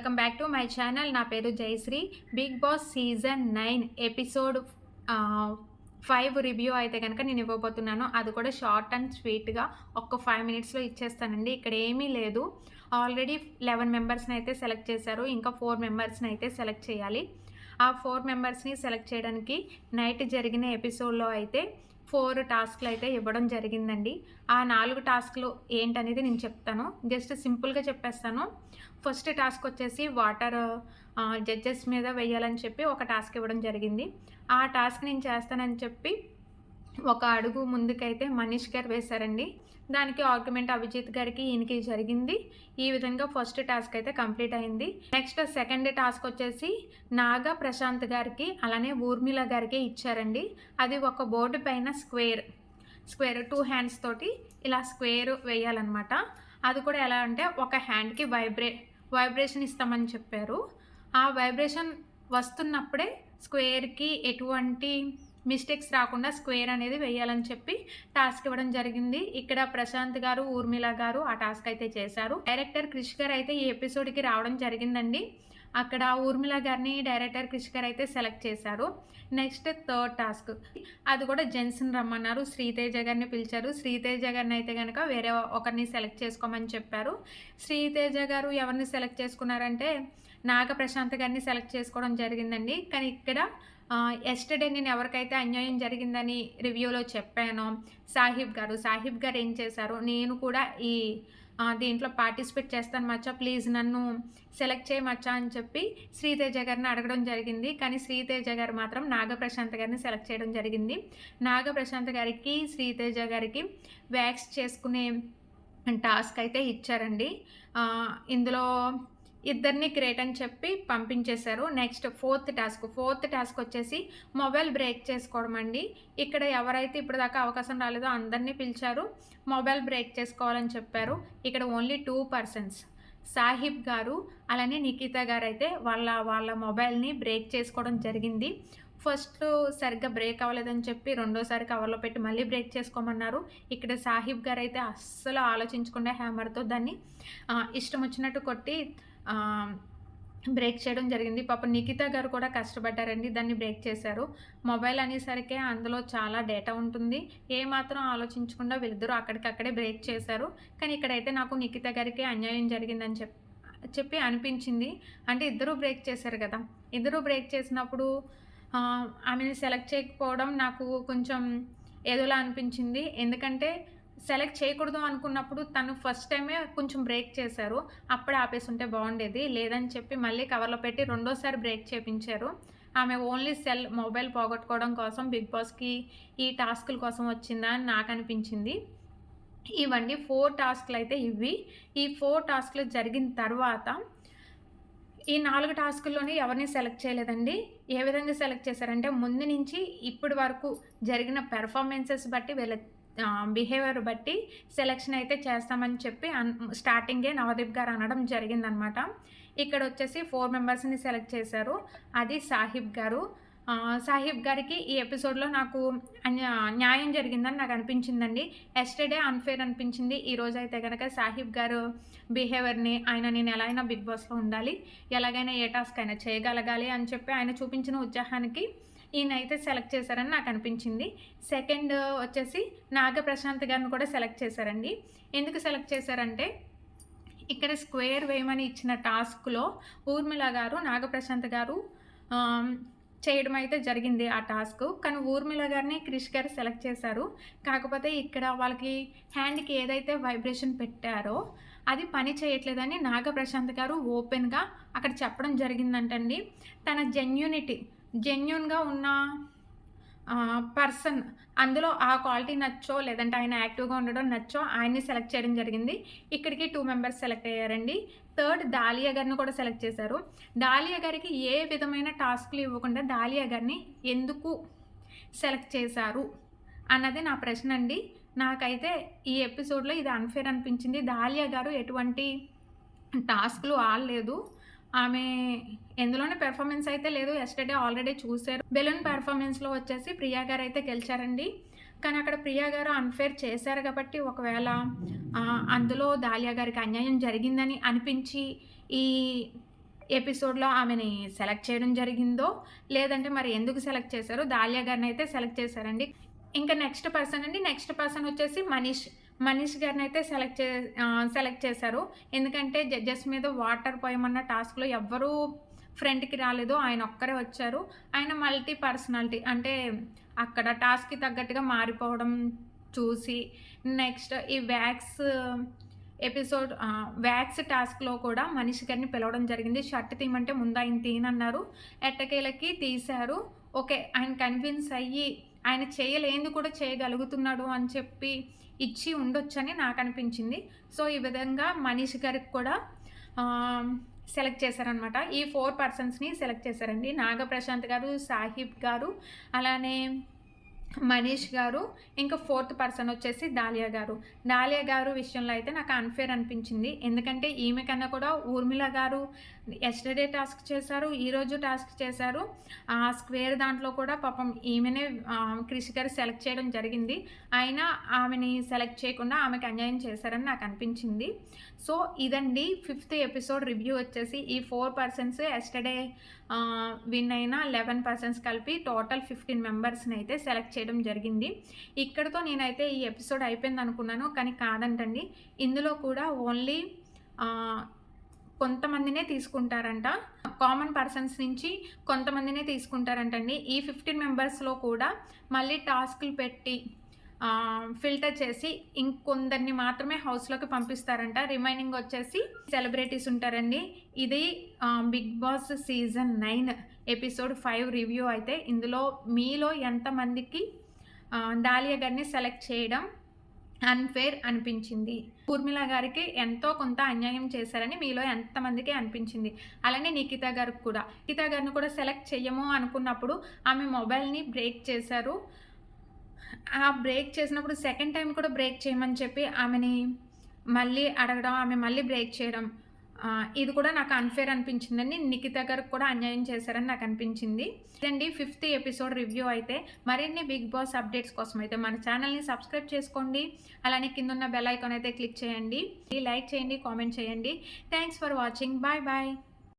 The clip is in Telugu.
Welcome back to my channel. నా పేరు Jayashree. Bigg Boss season 9 episode 5 review అయితే కనుక నేను ఇవ్వబోతున్నాను. అది కూడా షార్ట్ అండ్ స్వీట్గా ఒక్క 5 మినిట్స్లో ఇచ్చేస్తానండి. ఇక్కడ ఏమీ లేదు. ఆల్రెడీ 11 మెంబర్స్ని అయితే సెలెక్ట్ చేశారు. ఇంకా 4 మెంబర్స్ని అయితే సెలెక్ట్ చేయాలి. ఆ 4 మెంబర్స్ని సెలెక్ట్ చేయడానికి నైట్ జరిగిన ఎపిసోడ్లో అయితే 4 టాస్క్లు అయితే ఇవ్వడం జరిగిందండి. ఆ 4 టాస్క్లు ఏంటనేది నేను చెప్తాను. జస్ట్ సింపుల్గా చెప్పేస్తాను. ఫస్ట్ టాస్క్ వచ్చేసి వాటర్ జడ్జెస్ మీద వేయాలని చెప్పి ఒక టాస్క్ ఇవ్వడం జరిగింది. ఆ టాస్క్ నేను చేస్తానని చెప్పి ఒక అడుగు ముందుకైతే మనీష్ గారు వేశారండి. దానికి ఆర్గ్యుమెంట్ అభిజిత్ గారికి ఈయనకి జరిగింది. ఈ విధంగా ఫస్ట్ టాస్క్ అయితే కంప్లీట్ అయింది. నెక్స్ట్ సెకండ్ టాస్క్ వచ్చేసి నాగ ప్రశాంత్ గారికి అలానే ఊర్మిళ గారికి ఇచ్చారండి. అది ఒక బోర్డు పైన స్క్వేర్ 2 హ్యాండ్స్ తోటి ఇలా స్క్వేర్ వేయాలన్నమాట. అది కూడా ఎలా అంటే ఒక హ్యాండ్కి వైబ్రేషన్ ఇస్తామని చెప్పారు. ఆ వైబ్రేషన్ వస్తున్నప్పుడే స్క్వేర్కి ఎటువంటి మిస్టేక్స్ రాకుండా స్క్వేర్ అనేది వేయాలని చెప్పి టాస్క్ ఇవ్వడం జరిగింది. ఇక్కడ ప్రశాంత్ గారు ఊర్మిళ గారు ఆ టాస్క్ అయితే చేశారు. డైరెక్టర్ క్రిష్ గారు అయితే ఈ ఎపిసోడ్కి రావడం జరిగిందండి. అక్కడ ఊర్మిళ గారిని డైరెక్టర్ క్రిష్ గారు అయితే సెలెక్ట్ చేశారు. నెక్స్ట్ థర్డ్ టాస్క్, అది కూడా జెంట్స్ని రమ్మన్నారు. శ్రీతేజ గారిని పిలిచారు. శ్రీతేజ గారిని అయితే కనుక వేరే ఒకరిని సెలెక్ట్ చేసుకోమని చెప్పారు. శ్రీతేజ గారు ఎవరిని సెలెక్ట్ చేసుకున్నారంటే నాగ ప్రశాంత్ గారిని సెలెక్ట్ చేసుకోవడం జరిగిందండి. కానీ ఇక్కడ ఎస్టర్డే నేను ఎవరికైతే అన్యాయం జరిగిందని రివ్యూలో చెప్పానో సాహిబ్ గారు ఏం చేశారు, నేను కూడా ఈ దీంట్లో పార్టిసిపేట్ చేస్తాను మచ్చా, ప్లీజ్ నన్ను సెలెక్ట్ చేయమచ్చా అని చెప్పి శ్రీతేజ గారిని అడగడం జరిగింది. కానీ శ్రీతేజ గారు మాత్రం నాగప్రశాంత్ గారిని సెలెక్ట్ చేయడం జరిగింది. నాగప్రశాంత్ గారికి శ్రీతేజ గారికి వ్యాక్స్ చేసుకునే టాస్క్ అయితే ఇచ్చారండి. ఇందులో ఇద్దరిని గ్రేట్ అని చెప్పి పంపించేశారు. నెక్స్ట్ ఫోర్త్ టాస్క్ వచ్చేసి మొబైల్ బ్రేక్ చేసుకోవడం అండి. ఇక్కడ ఎవరైతే ఇప్పుడు దాకా అవకాశం రాలేదో అందరినీ పిలిచారు. మొబైల్ బ్రేక్ చేసుకోవాలని చెప్పారు. ఇక్కడ ఓన్లీ 2 పర్సన్స్ సాహిబ్ గారు అలానే నిఖిత గారు అయితే వాళ్ళ మొబైల్ని బ్రేక్ చేసుకోవడం జరిగింది. ఫస్ట్ సరిగ్గా బ్రేక్ అవ్వలేదని చెప్పి రెండోసారి కవర్లో పెట్టి మళ్ళీ బ్రేక్ చేసుకోమన్నారు. ఇక్కడ సాహిబ్ గారు అయితే అస్సలు ఆలోచించకుండా హ్యామర్తో దాన్ని ఇష్టం వచ్చినట్టు కొట్టి బ్రేక్ చేయడం జరిగింది. పాపం నిఖిత గారు కూడా కష్టపడ్డారండి, దాన్ని బ్రేక్ చేశారు. మొబైల్ అనేసరికి అందులో చాలా డేటా ఉంటుంది. ఏమాత్రం ఆలోచించకుండా వీళ్ళిద్దరూ అక్కడికక్కడే బ్రేక్ చేశారు. కానీ ఇక్కడైతే నాకు నిఖిత గారికి అన్యాయం జరిగిందని చెప్పి అనిపించింది. అంటే ఇద్దరూ బ్రేక్ చేశారు కదా, ఇద్దరూ బ్రేక్ చేసినప్పుడు ఆమెను సెలెక్ట్ చేయకపోవడం నాకు కొంచెం ఏదోలా అనిపించింది. ఎందుకంటే సెలెక్ట్ చేయకూడదు అనుకున్నప్పుడు తను ఫస్ట్ టైమే కొంచెం బ్రేక్ చేశారు, అప్పుడే ఆపేసి ఉంటే బాగుండేది. లేదని చెప్పి మళ్ళీ కవర్లో పెట్టి రెండోసారి బ్రేక్ చేయించారు. ఆమె ఓన్లీ మొబైల్ పోగొట్టుకోవడం కోసం బిగ్ బాస్కి ఈ టాస్కుల కోసం వచ్చిందా అని నాకు అనిపించింది. ఇవన్నీ 4 టాస్క్లు అయితే ఇవి. ఈ 4 టాస్క్లు జరిగిన తర్వాత ఈ 4 టాస్కుల్లోనే ఎవరిని సెలెక్ట్ చేయలేదండి. ఏ విధంగా సెలెక్ట్ చేశారంటే ముందు నుంచి ఇప్పటి వరకు జరిగిన పెర్ఫార్మెన్సెస్ బట్టి వీళ్ళ బిహేవియర్ బట్టి సెలెక్షన్ అయితే చేస్తామని చెప్పి స్టార్టింగే నవదీప్ గారు అనడం జరిగిందనమాట. ఇక్కడ వచ్చేసి 4 మెంబర్స్ని సెలెక్ట్ చేశారు. అది సాహిబ్ గారికి ఈ ఎపిసోడ్లో నాకు న్యాయం జరిగిందని నాకు అనిపించిందండి. ఎస్టర్డే అన్ఫేర్ అనిపించింది. ఈరోజు అయితే కనుక సాహిబ్ గారు బిహేవియర్ని నేను ఎలా అయినా బిగ్ బాస్లో ఉండాలి, ఎలాగైనా ఏ టాస్క్ అయినా చేయగలగాలి అని చెప్పి ఆయన చూపించిన ఉత్సాహానికి ఈయన అయితే సెలెక్ట్ చేశారని నాకు అనిపించింది. సెకండ్ వచ్చేసి నాగ ప్రశాంత్ గారిని కూడా సెలెక్ట్ చేశారండి. ఎందుకు సెలెక్ట్ చేశారంటే ఇక్కడ స్క్వేర్ వేయమని ఇచ్చిన టాస్క్లో ఊర్మిళ గారు నాగప్రశాంత్ గారు చేయడం అయితే జరిగింది ఆ టాస్క్. కానీ ఊర్మిళ గారిని క్రిష్ గారు సెలెక్ట్ చేశారు. కాకపోతే ఇక్కడ వాళ్ళకి హ్యాండ్కి ఏదైతే వైబ్రేషన్ పెట్టారో అది పని చేయట్లేదని నాగప్రశాంత్ గారు ఓపెన్గా అక్కడ చెప్పడం జరిగిందంటండి. తన జెన్యూన్గా ఉన్న పర్సన్ అందులో ఆ క్వాలిటీ నచ్చో లేదంటే ఆయన యాక్టివ్గా ఉండడం నచ్చో ఆయన్ని సెలెక్ట్ చేయడం జరిగింది. ఇక్కడికి 2 మెంబర్స్ సెలెక్ట్ అయ్యారండి. థర్డ్ దాలియా గారిని కూడా సెలెక్ట్ చేశారు. దాలియా గారికి ఏ విధమైన టాస్క్లు ఇవ్వకుండా దాలియా గారిని ఎందుకు సెలెక్ట్ చేశారు అన్నది నా ప్రశ్న అండి. నాకైతే ఈ ఎపిసోడ్లో ఇది అన్ఫేర్ అనిపించింది. దాలియా గారు ఎటువంటి టాస్క్లు ఆడలేదు. ఆమె ఎందులోనే పెర్ఫార్మెన్స్ అయితే లేదు. ఎస్టర్డే ఆల్రెడీ చూశారు. బెలూన్ పెర్ఫార్మెన్స్లో వచ్చేసి ప్రియా గారు అయితే గెలిచారండి. కానీ అక్కడ ప్రియా గారు అన్ఫేర్ చేశారు కాబట్టి ఒకవేళ అందులో దాలియా గారికి అన్యాయం జరిగిందని అనిపించి ఈ ఎపిసోడ్‌లో ఆమెని సెలెక్ట్ చేయడం జరిగిందో, లేదంటే మరి ఎందుకు సెలెక్ట్ చేశారో దాలియా గారినైతే సెలెక్ట్ చేశారండి. ఇంకా నెక్స్ట్ పర్సన్ వచ్చేసి మనీష్ గారినైతే సెలెక్ట్ చేశారు. ఎందుకంటే జడ్జెస్ మీద వాటర్ పోయమన్న టాస్క్‌లో ఎవ్వరూ ఫ్రంట్‌కి రాలేదు. ఆయన ఒక్కరే వచ్చారు. ఆయన మల్టీ పర్సనాలిటీ అంటే అక్కడ టాస్క్‌కి తగ్గట్టుగా మారిపోవడం చూసి నెక్స్ట్ ఈ వ్యాక్స్ టాస్క్‌లో కూడా మనీష్ గారిని పిలవడం జరిగింది. షర్ట్ తీయమంటే ముందు ఆయన తీయనన్నారు. ఎట్టకేలకి తీశారు. ఓకే. ఆయన కన్విన్స్ అయ్యి ఆయన చేయలేనిది కూడా చేయగలుగుతున్నాడు అని చెప్పి ఇచ్చి ఉండొచ్చని నాకనిపించింది. సో, ఈ విధంగా మనీష్ గారికి కూడా సెలెక్ట్ చేశారనమాట. ఈ 4 పర్సన్స్‌ని సెలెక్ట్ చేశారండి. నాగప్రశాంత్ గారు, సాహిబ్ గారు, అలానే మనీష్ గారు, ఇంకా 4థ్ పర్సన్ వచ్చేసి దాలియా గారు. దాలియా గారు విషయంలో అయితే నాకు అన్‌ఫేర్ అనిపించింది. ఎందుకంటే ఈమె కన్నా కూడా ఊర్మిళ గారు యెస్టర్‌డే టాస్క్ చేశారు. ఈరోజు టాస్క్ చేశారు. స్క్వేర్ దాంట్లో కూడా పాపం ఈమెనే క్రిష్ గారు సెలెక్ట్ చేయడం జరిగింది. అయినా ఆమెని సెలెక్ట్ చేయకుండా ఆమెకి అన్యాయం చేశారని నాకు అనిపించింది. సో, ఇదండి 5th ఎపిసోడ్ రివ్యూ వచ్చేసి ఈ 4 పర్సన్స్ యెస్టర్‌డే విన్ అయిన 11 పర్సన్స్ కలిపి టోటల్ 15 మెంబర్స్‌ని అయితే సెలెక్ట్ చేయడం జరిగింది. ఇక్కడితో నేనైతే ఈ ఎపిసోడ్ అయిపోయింది అనుకున్నాను. కానీ కాదంటండి. ఇందులో కూడా ఓన్లీ కొంతమందినే తీసుకుంటారంట. కామన్ పర్సన్స్ నుంచి కొంతమందినే తీసుకుంటారంటండి. ఈ 15 మెంబర్స్‌లో కూడా మళ్ళీ టాస్క్‌లు పెట్టి ఫిల్టర్ చేసి ఇంకొందరిని మాత్రమే హౌస్‌లోకి పంపిస్తారంట. రిమైనింగ్ వచ్చేసి సెలబ్రిటీస్ ఉంటారండి. ఇది Bigg Boss season 9 episode 5 review అయితే ఇందులో మీలో ఎంతమందికి దాలియా గారిని సెలెక్ట్ చేయడం అన్‌ఫేర్ అనిపించింది? ఊర్మిళ గారికి ఎంతో కొంత అన్యాయం చేశారని మీలో ఎంతమందికి అనిపించింది? అలానే నిఖిత గారికి కూడా. నిఖిత గారిని కూడా సెలెక్ట్ చెయ్యము అనుకున్నప్పుడు ఆమె మొబైల్‌ని బ్రేక్ చేశారు. ఆ బ్రేక్ చేసినప్పుడు సెకండ్ టైమ్ కూడా బ్రేక్ చేయమని చెప్పి ఆమెని మళ్ళీ అడగడం, ఆమె మళ్ళీ బ్రేక్ చేయడం ఇది కూడా నాకు అన్‌ఫేర్ అనిపించిందండి. నిఖిత గారికి కూడా అన్యాయం చేశారని నాకు అనిపించింది. ఇదండి 5th ఎపిసోడ్ రివ్యూ అయితే. మరిన్ని బిగ్ బాస్ అప్డేట్స్ కోసం అయితే మన ఛానల్‌ని సబ్స్క్రైబ్ చేసుకోండి. అలానే కిందున్న బెల్ ఐకాన్ అయితే క్లిక్ చేయండి. లైక్ చేయండి, కామెంట్ చేయండి. Thanks for watching. Bye bye.